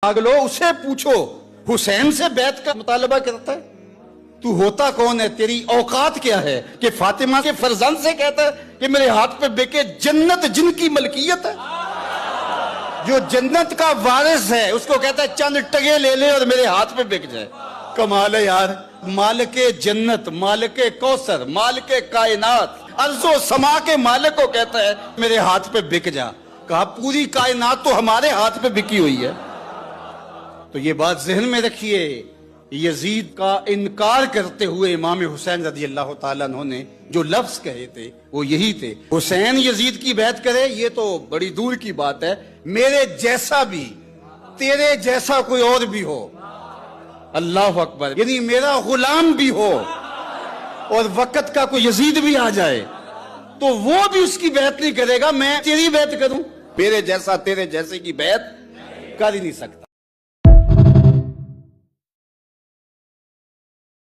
लो उसे पूछो हुसैन से बैत का मुतालबा करता है। तू होता कौन है, तेरी औकात क्या है कि फातिमा के फरजंद से कहता है कि मेरे हाथ पे बेके जन्नत जिनकी मलकियत है। जो जन्नत का वारिस है उसको कहता है चंद टगे ले ले और मेरे हाथ पे बिक जाए। कमाल है यार। मालिके जन्नत, मालिके कौसर, मालिके कायनात, अर्जो समा के मालिक को कहता है मेरे हाथ पे बिक जा। कहा पूरी कायनात तो हमारे हाथ पे बिकी हुई है। तो ये बात जहन में रखिए। यजीद का इनकार करते हुए इमाम हुसैन रज़ी अल्लाह ताला अन्हु ने जो लफ्ज कहे थे वो यही थे, हुसैन यजीद की बैत करे ये तो बड़ी दूर की बात है, मेरे जैसा भी, तेरे जैसा कोई और भी हो, अल्लाह अकबर, यानी मेरा गुलाम भी हो और वक्त का कोई यजीद भी आ जाए तो वो भी उसकी बैत नहीं करेगा, मैं तेरी बैत करूं। मेरे जैसा तेरे जैसे की बैत कर ही नहीं सकता।